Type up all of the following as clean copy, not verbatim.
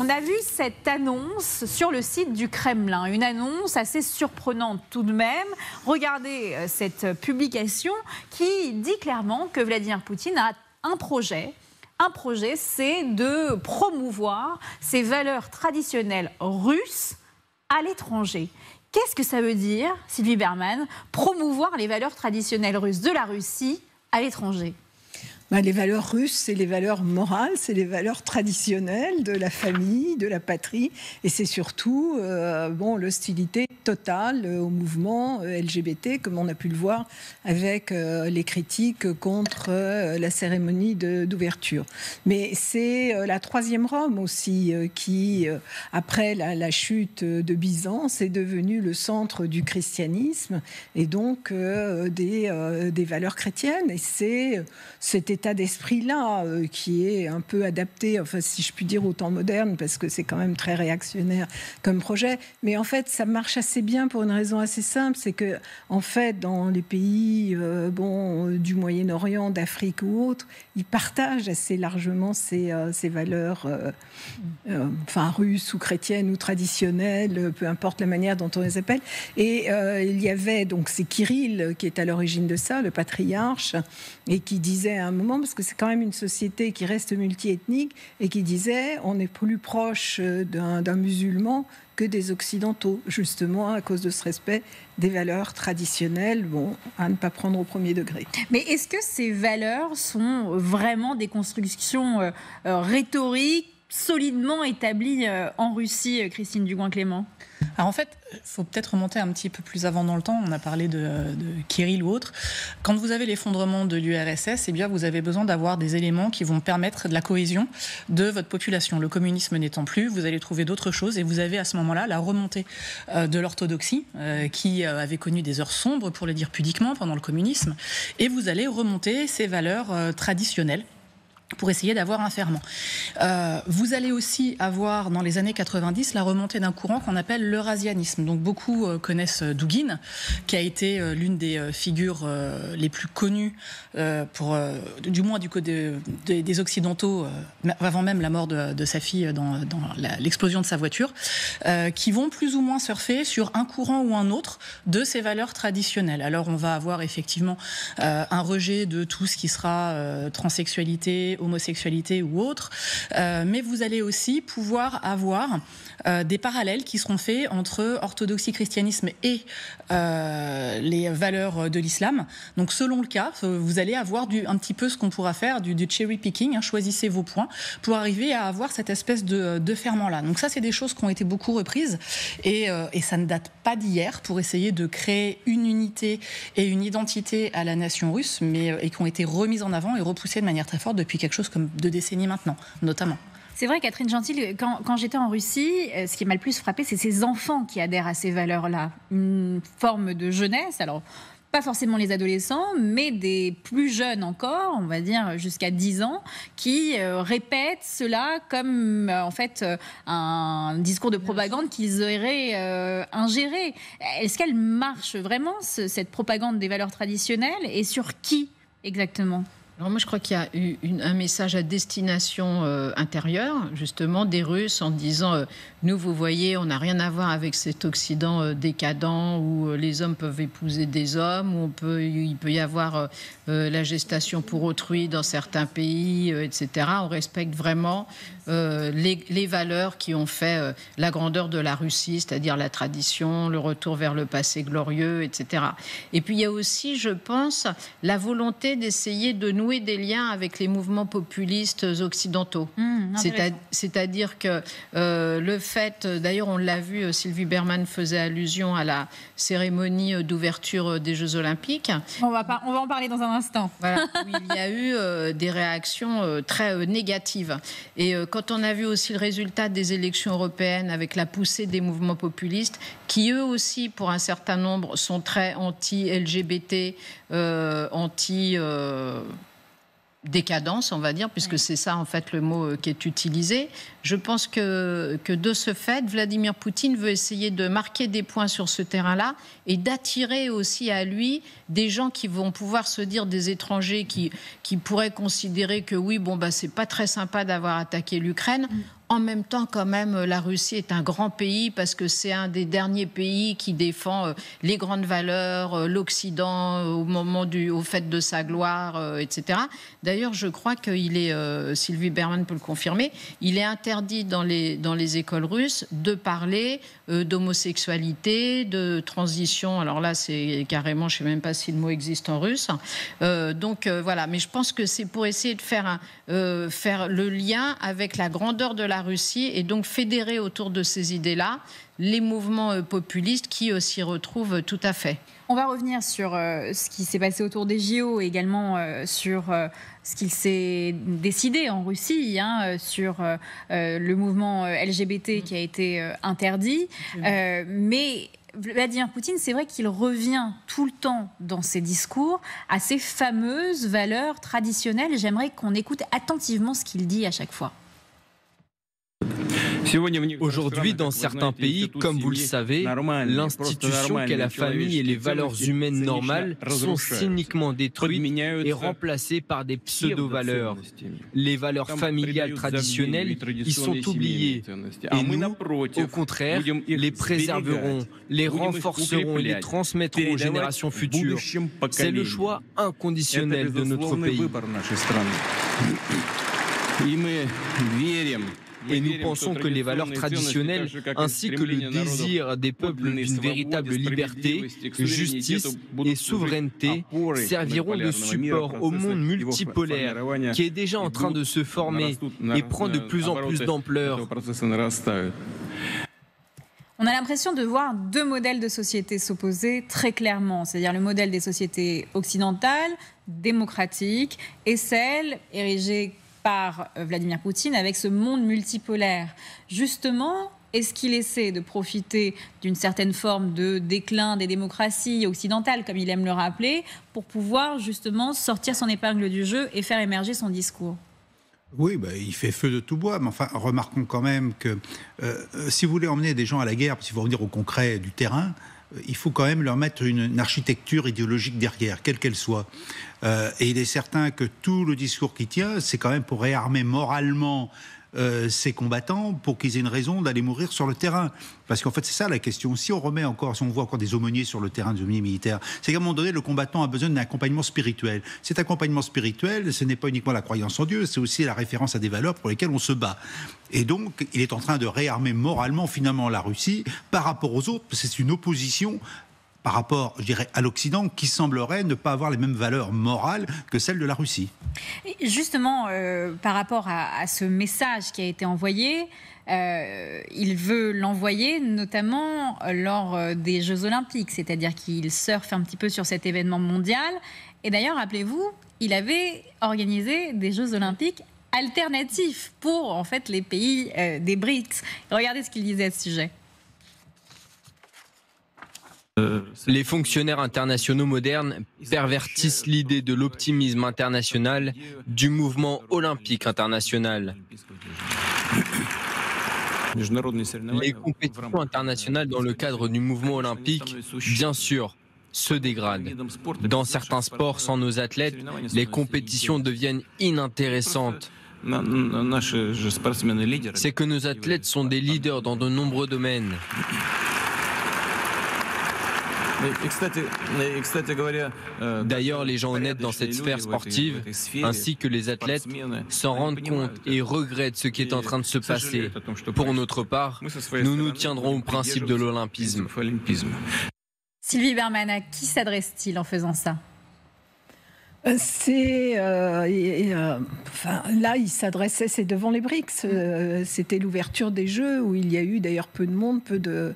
on a vu cette annonce sur le site du Kremlin, une annonce assez surprenante tout de même. Regardez cette publication qui dit clairement que Vladimir Poutine a un projet. Un projet, c'est de promouvoir ces valeurs traditionnelles russes à l'étranger. Qu'est-ce que ça veut dire, Sylvie Bermann, promouvoir les valeurs traditionnelles russes de la Russie à l'étranger ? Les valeurs russes, c'est les valeurs morales, c'est les valeurs traditionnelles de la famille, de la patrie. Et c'est surtout l'hostilité totale au mouvement LGBT, comme on a pu le voir avec les critiques contre la cérémonie d'ouverture. Mais c'est la troisième Rome aussi qui, après la chute de Byzance, est devenue le centre du christianisme et donc des valeurs chrétiennes. Et c'est cet état d'esprit-là qui est un peu adapté, enfin si je puis dire, au temps moderne, parce que c'est quand même très réactionnaire comme projet. Mais en fait, ça marche assez bien pour une raison assez simple, c'est que en fait, dans les pays du Moyen-Orient, d'Afrique ou autres, ils partagent assez largement ces valeurs russes ou chrétiennes ou traditionnelles, peu importe la manière dont on les appelle. Et il y avait donc c'est Kirill qui est à l'origine de ça, le patriarche, et qui disait à un moment, parce que c'est quand même une société qui reste multiethnique, et qui disait on est plus proche d'un musulman que des occidentaux, justement à cause de ce respect des valeurs traditionnelles, à ne pas prendre au premier degré. Mais est-ce que ces valeurs sont vraiment des constructions rhétoriques solidement établies en Russie, Christine Dugouin-Clément ? Alors en fait, il faut peut-être remonter un petit peu plus avant dans le temps. On a parlé de Kirill ou autre. Quand vous avez l'effondrement de l'URSS, vous avez besoin d'avoir des éléments qui vont permettre de la cohésion de votre population. Le communisme n'étant plus, vous allez trouver d'autres choses et vous avez à ce moment-là la remontée de l'orthodoxie qui avait connu des heures sombres, pour le dire pudiquement, pendant le communisme. Et vous allez remonter ces valeurs traditionnelles pour essayer d'avoir un ferment. Vous allez aussi avoir, dans les années 90, la remontée d'un courant qu'on appelle l'eurasianisme. Donc beaucoup connaissent Douguine, qui a été l'une des figures les plus connues, du moins du côté des Occidentaux, avant même la mort de sa fille dans l'explosion de sa voiture, qui vont plus ou moins surfer sur un courant ou un autre de ces valeurs traditionnelles. Alors on va avoir effectivement un rejet de tout ce qui sera transsexualité, homosexualité ou autre, mais vous allez aussi pouvoir avoir des parallèles qui seront faits entre orthodoxie, christianisme et les valeurs de l'islam. Donc selon le cas, vous allez avoir un petit peu ce qu'on pourra faire du cherry picking, choisissez vos points pour arriver à avoir cette espèce de ferment-là. Donc ça, c'est des choses qui ont été beaucoup reprises et ça ne date pas d'hier pour essayer de créer une unité et une identité à la nation russe, et qui ont été remises en avant et repoussées de manière très forte depuis quelque chose comme 2 décennies maintenant, notamment. C'est vrai, Catherine Gentil, quand j'étais en Russie, ce qui m'a le plus frappé, c'est ces enfants qui adhèrent à ces valeurs-là. Une forme de jeunesse, alors pas forcément les adolescents, mais des plus jeunes encore, on va dire jusqu'à 10 ans, qui répètent cela comme en fait un discours de propagande qu'ils auraient ingéré. Est-ce qu'elle marche vraiment, cette propagande des valeurs traditionnelles, et sur qui exactement ? Alors moi, je crois qu'il y a eu un message à destination intérieure, justement, des Russes, en disant nous, vous voyez, on n'a rien à voir avec cet Occident décadent où les hommes peuvent épouser des hommes, où il peut y avoir la gestation pour autrui dans certains pays, etc. On respecte vraiment les valeurs qui ont fait la grandeur de la Russie, c'est-à-dire la tradition, le retour vers le passé glorieux, etc. Et puis il y a aussi, je pense, la volonté d'essayer de nouer des liens avec les mouvements populistes occidentaux. C'est-à-dire que le fait, d'ailleurs on l'a vu, Sylvie Bermann faisait allusion à la cérémonie d'ouverture des Jeux Olympiques. On va en parler dans un instant. Voilà, où il y a eu des réactions très négatives. Et quand on a vu aussi le résultat des élections européennes avec la poussée des mouvements populistes, qui eux aussi, pour un certain nombre, sont très anti-LGBT, décadence, on va dire, puisque c'est ça en fait le mot qui est utilisé. Je pense que de ce fait, Vladimir Poutine veut essayer de marquer des points sur ce terrain-là et d'attirer aussi à lui des gens qui vont pouvoir se dire, des étrangers qui pourraient considérer que oui, c'est pas très sympa d'avoir attaqué l'Ukraine, En même temps, quand même, la Russie est un grand pays parce que c'est un des derniers pays qui défend les grandes valeurs, l'Occident au fait de sa gloire, etc. D'ailleurs, je crois qu'il est, Sylvie Berman peut le confirmer, il est interdit dans les écoles russes de parler d'homosexualité, de transition. Alors là, c'est carrément, je ne sais même pas si le mot existe en russe. Voilà, mais je pense que c'est pour essayer de faire le lien avec la grandeur de la Russie et donc fédérer autour de ces idées-là les mouvements populistes qui s'y retrouvent tout à fait. On va revenir sur ce qui s'est passé autour des JO et également sur ce qu'il s'est décidé en Russie, sur le mouvement LGBT qui a été interdit. Mais Vladimir Poutine, c'est vrai qu'il revient tout le temps dans ses discours à ces fameuses valeurs traditionnelles. J'aimerais qu'on écoute attentivement ce qu'il dit à chaque fois. Aujourd'hui, dans certains pays, comme vous le savez, l'institution qu'est la famille et les valeurs humaines normales sont cyniquement détruites et remplacées par des pseudo-valeurs. Les valeurs familiales traditionnelles y sont oubliées. Et nous, au contraire, les préserverons, les renforcerons et les transmettrons aux générations futures. C'est le choix inconditionnel de notre pays. Et nous pensons que les valeurs traditionnelles, ainsi que le désir des peuples d'une véritable liberté, justice et souveraineté, serviront de support au monde multipolaire qui est déjà en train de se former et prend de plus en plus d'ampleur. On a l'impression de voir deux modèles de société s'opposer très clairement, c'est-à-dire le modèle des sociétés occidentales, démocratiques, et celle érigée par Vladimir Poutine avec ce monde multipolaire. Justement, est-ce qu'il essaie de profiter d'une certaine forme de déclin des démocraties occidentales, comme il aime le rappeler, pour pouvoir justement sortir son épingle du jeu et faire émerger son discours ? Oui, il fait feu de tout bois, mais enfin, remarquons quand même que si vous voulez emmener des gens à la guerre, si vous voulez revenir au concret du terrain, il faut quand même leur mettre une architecture idéologique derrière, quelle qu'elle soit. Et il est certain que tout le discours qui tient, c'est quand même pour réarmer moralement ces combattants pour qu'ils aient une raison d'aller mourir sur le terrain. Parce qu'en fait, c'est ça la question. Si on voit encore des aumôniers sur le terrain, des aumôniers militaires, c'est qu'à un moment donné, le combattant a besoin d'un accompagnement spirituel. Cet accompagnement spirituel, ce n'est pas uniquement la croyance en Dieu, c'est aussi la référence à des valeurs pour lesquelles on se bat. Et donc, il est en train de réarmer moralement, finalement, la Russie par rapport aux autres, parce que c'est une opposition par rapport, je dirais, à l'Occident, qui semblerait ne pas avoir les mêmes valeurs morales que celles de la Russie. Et justement, par rapport à ce message qui a été envoyé, il veut l'envoyer notamment lors des Jeux Olympiques, c'est-à-dire qu'il surfe un petit peu sur cet événement mondial. Et d'ailleurs, rappelez-vous, il avait organisé des Jeux Olympiques alternatifs pour, en fait, les pays des BRICS. Regardez ce qu'il disait à ce sujet. Les fonctionnaires internationaux modernes pervertissent l'idée de l'optimisme international du mouvement olympique international. Les compétitions internationales dans le cadre du mouvement olympique, bien sûr, se dégradent. Dans certains sports, sans nos athlètes, les compétitions deviennent inintéressantes. C'est que nos athlètes sont des leaders dans de nombreux domaines. D'ailleurs, les gens honnêtes dans cette sphère sportive, ainsi que les athlètes, s'en rendent compte et regrettent ce qui est en train de se passer. Pour notre part, nous nous tiendrons au principe de l'olympisme. Sylvie Berman, à qui s'adresse-t-il en faisant ça ? Là, il s'adressait, c'est devant les BRICS. C'était l'ouverture des Jeux où il y a eu d'ailleurs peu de monde, peu de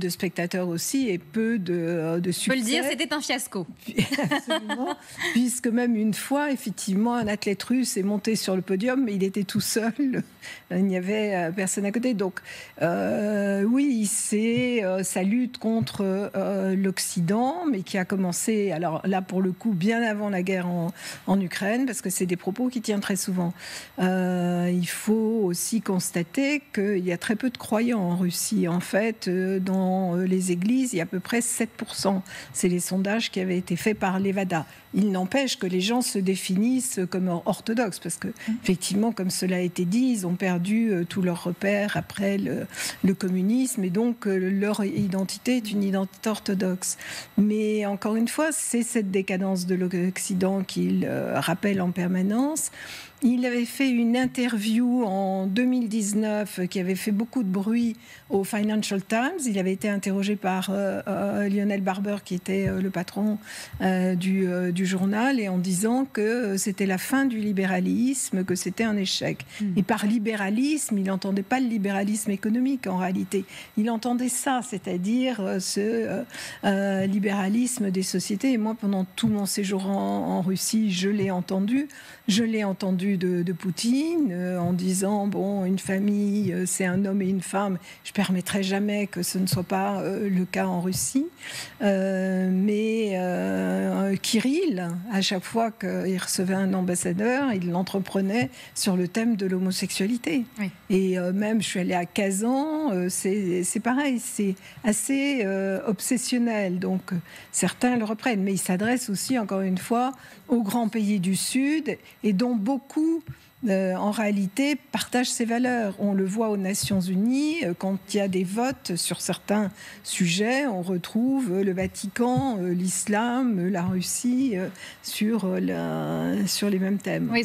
spectateurs aussi et peu de succès. On peut le dire, c'était un fiasco. Absolument, puisque même une fois, effectivement, un athlète russe est monté sur le podium, mais il était tout seul. Il n'y avait personne à côté. Donc, oui, c'est sa lutte contre l'Occident, mais qui a commencé, alors là, pour le coup, bien avant la guerre en Ukraine, parce que c'est des propos qu'il tient très souvent. Il faut aussi constater qu'il y a très peu de croyants en Russie. En fait, dans les églises, il y a à peu près 7%. C'est les sondages qui avaient été faits par Levada. Il n'empêche que les gens se définissent comme orthodoxes, parce que, effectivement, comme cela a été dit, ils ont perdu tous leurs repères après le communisme, et donc leur identité est une identité orthodoxe. Mais encore une fois, c'est cette décadence de l'Occident qu'il rappelle en permanence. Il avait fait une interview en 2019 qui avait fait beaucoup de bruit au Financial Times. Il avait été interrogé par Lionel Barber, qui était le patron du journal, et en disant que c'était la fin du libéralisme, que c'était un échec. Et par libéralisme, il n'entendait pas le libéralisme économique en réalité. Il entendait ça, c'est-à-dire ce libéralisme des sociétés. Et moi, pendant tout mon séjour en Russie, je l'ai entendu. Je l'ai entendu de Poutine en disant, bon, une famille, c'est un homme et une femme. Je ne permettrai jamais que ce ne soit pas le cas en Russie. Mais Kirill, à chaque fois qu'il recevait un ambassadeur, il l'entreprenait sur le thème de l'homosexualité. Oui. Et même, je suis allée à Kazan, c'est pareil, c'est assez obsessionnel. Donc, certains le reprennent. Mais il s'adresse aussi, encore une fois, aux grands pays du Sud, et dont beaucoup, en réalité, partagent ces valeurs. On le voit aux Nations Unies, quand il y a des votes sur certains sujets, on retrouve le Vatican, l'islam, la Russie sur les mêmes thèmes. Oui.